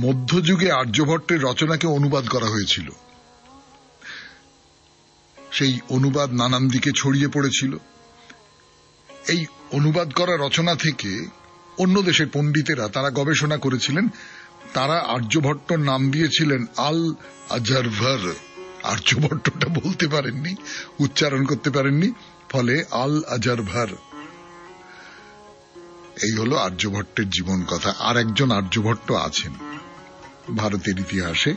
মধ্যযুগে আর্যভট্টের রচনাকে অনুবাদ করা হয়েছিল, সেই অনুবাদ নানান দিকে ছড়িয়ে পড়েছিল। এই অনুবাদ করা রচনা থেকে অন্য দেশের পণ্ডিতেরা তারা গবেষণা করেছিলেন, তারা আর্যভট্টর নাম দিয়েছিলেন আল আজারভার। আর্যভট্টটা বলতে পারেননি, উচ্চারণ করতে পারেননি, ফলে আল আজারভার। এই হলো আর্যভট্টের জীবন কথা। আর একজন আর্যভট্ট আছেন ভারতের ইতিহাসে।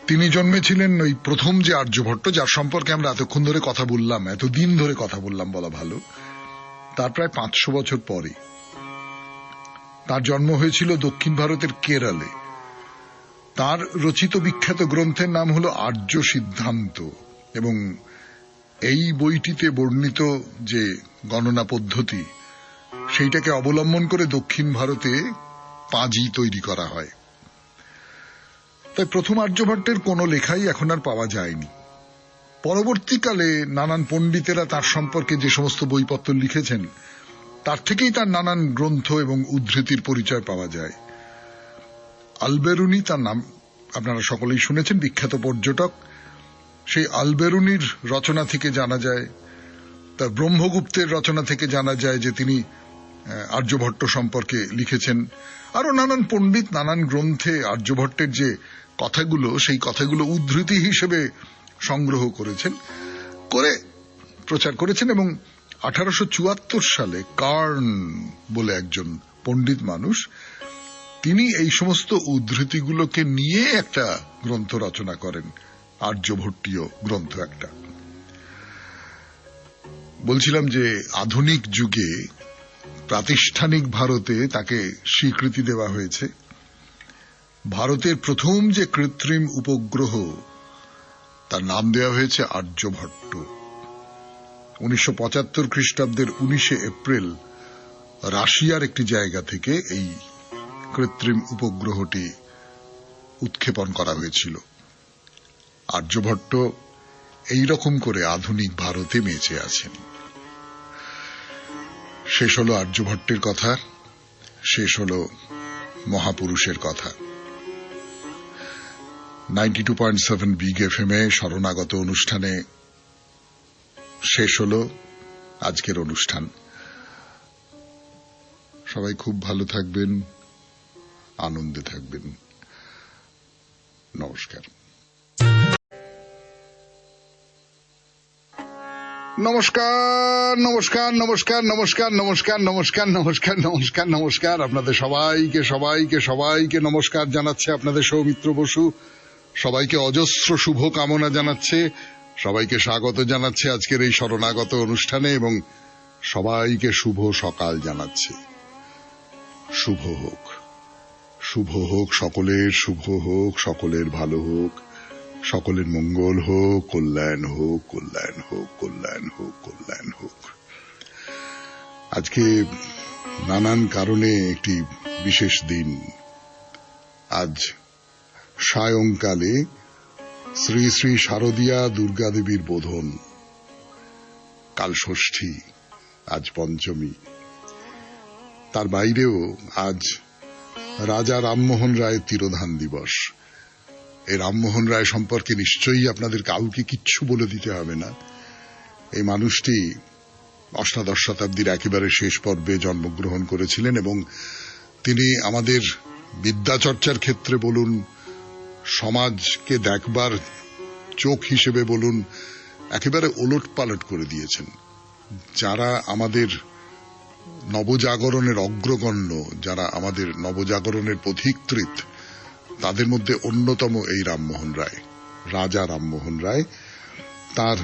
তিনি জন্মেছিলেন ওই প্রথম যে আর্যভট্ট যার সম্পর্কে আমরা এতক্ষণ ধরে কথা বললাম, এতদিন ধরে কথা বললাম বলা ভালো, তার প্রায় 500 বছর পরে। তার জন্ম হয়েছিল দক্ষিণ ভারতের কেরলে। তার রচিত বিখ্যাত গ্রন্থের নাম হল আর্য সিদ্ধান্ত এবং এই বইটিতে বর্ণিত যে গণনা পদ্ধতি সেইটাকে অবলম্বন করে দক্ষিণ ভারতে পাঁজি তৈরি করা হয়। তাই প্রথম আর্যভট্টের কোনো লেখাই এখন আর পাওয়া যায়নি। পরবর্তীকালে নানান পণ্ডিতেরা তার সম্পর্কে যে সমস্ত বইপত্র লিখেছেন তার থেকেই তার নানান গ্রন্থ এবং উদ্ধৃতির পরিচয় পাওয়া যায়। আলবেরুনি তার নাম আপনারা সকলেই শুনেছেন, বিখ্যাত পর্যটক। সেই আলবেরুনির রচনা থেকে জানা যায়, তার ব্রহ্মগুপ্তের রচনা থেকে জানা যায় যে তিনি আর্যভট্ট সম্পর্কে লিখেছেন। আরো নানান পণ্ডিত নানান গ্রন্থে আর্যভট্টের যে কথাগুলো সেই কথাগুলো উদ্ধৃতি হিসেবে সংগ্রহ করেছেন, করে প্রচার করেছেন। এবং 1874 সালে কার্ন বলে একজন পণ্ডিত মানুষ, তিনি এই সমস্ত উদ্ধৃতিগুলোকে নিয়ে একটা গ্রন্থ রচনা করেন, আর্যভট্টীয় গ্রন্থ একটা। বলছিলাম যে আধুনিক যুগে প্রাতিষ্ঠানিক ভারতে তাকে স্বীকৃতি দেওয়া হয়েছে। ভারতের প্রথম যে কৃত্রিম উপগ্রহ তার নাম দেওয়া হয়েছে আর্যভট্ট। 1975 খ্রিস্টাব্দের 19 এপ্রিল রাশিয়ার একটি জায়গা থেকে এই কৃত্রিম উপগ্রহটি উৎক্ষেপণ করা হয়েছিল। আর্যভট্ট এইরকম করে আধুনিক ভারতে বেঁচে আছেন। শেষ হলো আর্যভট্টের কথা, শেষ হলো মহাপুরুষের কথা। 92.7 বিগ এফএম-এ শরণাগত অনুষ্ঠানে শেষ হলো আজকের অনুষ্ঠান। সবাই খুব ভালো থাকবেন, আনন্দে থাকবেন। নমস্কার। নমস্কার নমস্কার নমস্কার নমস্কার নমস্কার নমস্কার নমস্কার নমস্কার নমস্কার। আপনাদের সবাইকে সবাইকে সবাইকে নমস্কার জানাচ্ছে আপনাদের সৌমিত্র বসু। সবাইকে অজস্র শুভ কামনা জানাচ্ছে, সবাইকে স্বাগত জানাচ্ছে আজকের এই শরণাগত অনুষ্ঠানে এবং সবাইকে শুভ সকাল জানাচ্ছে। শুভ হোক, শুভ হোক সকলের, শুভ হোক সকলের, ভালো হোক সকলের, মঙ্গল হোক, কল্যাণ হোক, কল্যাণ হোক, কল্যাণ হোক, কল্যাণ হোক। আজকে নানান কারণে একটি বিশেষ দিন। আজ সায়ংকালে শ্রী শ্রী শারদীয়া দুর্গা দেবীর বোধন, কাল ষষ্ঠী, আজ পঞ্চমী। তার বাইরেও আজ রাজা রামমোহন রায়ের তিরোধান দিবস। এই রামমোহন রায় সম্পর্কে নিশ্চয়ই আপনাদের কাউকে কিচ্ছু বলে দিতে হবে না। এই মানুষটি অষ্টাদশ শতাব্দীর একেবারে শেষ পর্বে জন্মগ্রহণ করেছিলেন এবং তিনি আমাদের বিদ্যাচর্চার ক্ষেত্রে বলুন, সমাজকে দেখবার চোখ হিসেবে বলুন, একেবারে ওলটপালট করে দিয়েছেন। যারা আমাদের নবজাগরণের অগ্রগণ্য, যারা আমাদের নবজাগরণের পথিকৃৎ, তাদের মধ্যে অন্যতম এই রামমোহন রায়, রাজা রামমোহন রায়। তার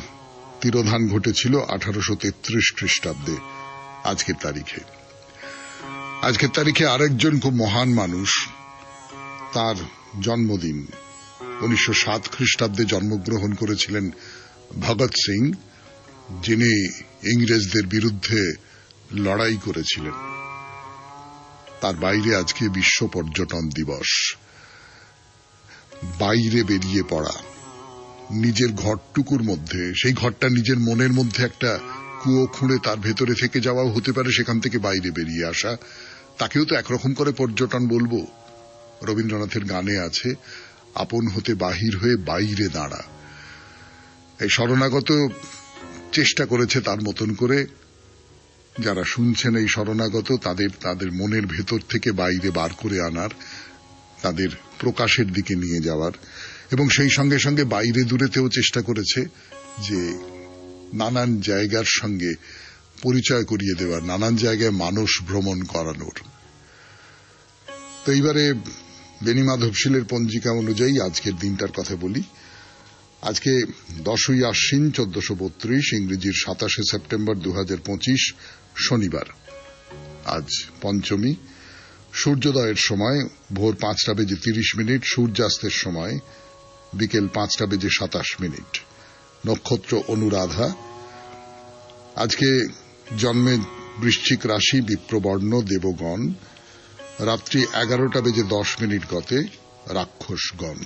তিরোধান ঘটেছিল 1833 খ্রিস্টাব্দে আজকের তারিখে। আজকের তারিখে আরেকজন খুব মহান মানুষ, তার জন্মদিন। 1907 খ্রিস্টাব্দে জন্মগ্রহণ করেছিলেন ভগৎ সিং, যিনি ইংরেজদের বিরুদ্ধে লড়াই করেছিলেন। তার বাইরে আজকে বিশ্ব পর্যটন দিবস। বাইরে বেরিয়ে পড়া, নিজের ঘরটুকুর মধ্যে, সেই ঘরটা নিজের মনের মধ্যে একটা কুয়ো খুঁড়ে তার ভেতরে থেকে যাওয়াও হতে পারে, সেখান থেকে বাইরে বেরিয়ে আসা, তাকেও তো একরকম করে পর্যটন বলবো। রবীন্দ্রনাথের গানে আছে, আপন হতে বাহির হয়ে বাইরে দাঁড়া। এই শরণাগত চেষ্টা করেছে তার মতন করে। যারা শুনছেন এই শরণাগত, তাদের মনের ভেতর থেকে বাইরে বার করে আনার, তাদের প্রকাশের দিকে নিয়ে যাওয়ার, এবং সেই সঙ্গে সঙ্গে বাইরে দূরেতেও চেষ্টা করেছে যে নানান জায়গার সঙ্গে পরিচয় করিয়ে দেওয়ার, নানান জায়গায় মানস ভ্রমণ করানোর। তো এইবারে বেনি মাধবশীলের পঞ্জিকা অনুযায়ী আজকের দিনটার কথা বলি। আজকে 10ই আশ্বিন 1432, ইংরেজির 27শে সেপ্টেম্বর 2025, শনিবার। আজ পঞ্চমী। সূর্যোদয়ের সময় ভোর 5:30, সূর্যাস্তের সময় বিকেল 5:27। নক্ষত্র অনুরাধা। আজকে জন্মে বৃশ্চিক রাশি, বিপ্রবর্ণ, দেবগণ। রাত্রি 11:10 গতে রাক্ষসগণ।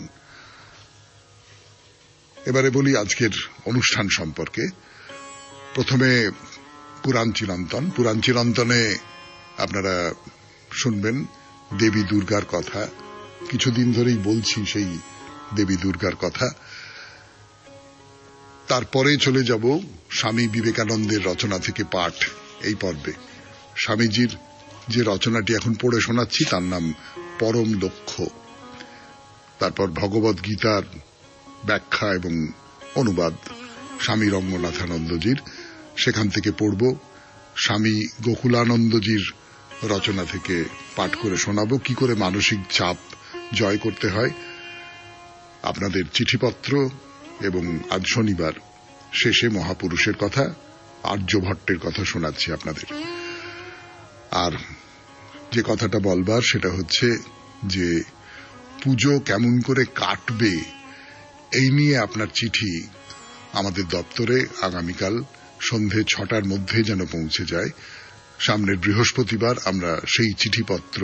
এবারে বলি আজকের অনুষ্ঠান সম্পর্কে। প্রথমে পুরাণ চিরন্তন। পুরাণ চিরন্তনে আপনারা শুনবেন দেবী দুর্গার কথা। কিছুদিন ধরেই বলছি সেই দেবী দুর্গার কথা। তারপরে চলে যাব স্বামী বিবেকানন্দের রচনা থেকে পাঠ এই পর্বে। স্বামীজির যে রচনাটি এখন পড়ে শোনাচ্ছি তার নাম পরম লক্ষ্য। তারপর ভগবদ গীতার ব্যাখ্যা এবং অনুবাদ স্বামী রঙ্গনাথানন্দজির, সেখান থেকে পড়ব। স্বামী গোকুলানন্দজির রচনা থেকে পাঠ করে শোনাবো কি করে মানসিক চাপ জয় করতে হয়। আপনাদের চিঠিপত্র এবং আজ শনিবার শেষে মহাপুরুষের কথা আর্যভট্টের কথা শোনাচ্ছি আপনাদের। আর যে কথাটা বলবার সেটা হচ্ছে যে পুজো কেমন করে কাটবে এই নিয়ে আপনার চিঠি আমাদের দপ্তরে আগামীকাল সন্ধে 6টার মধ্যে যেন পৌঁছে যায়। সামনের বৃহস্পতিবার আমরা সেই চিঠিপত্র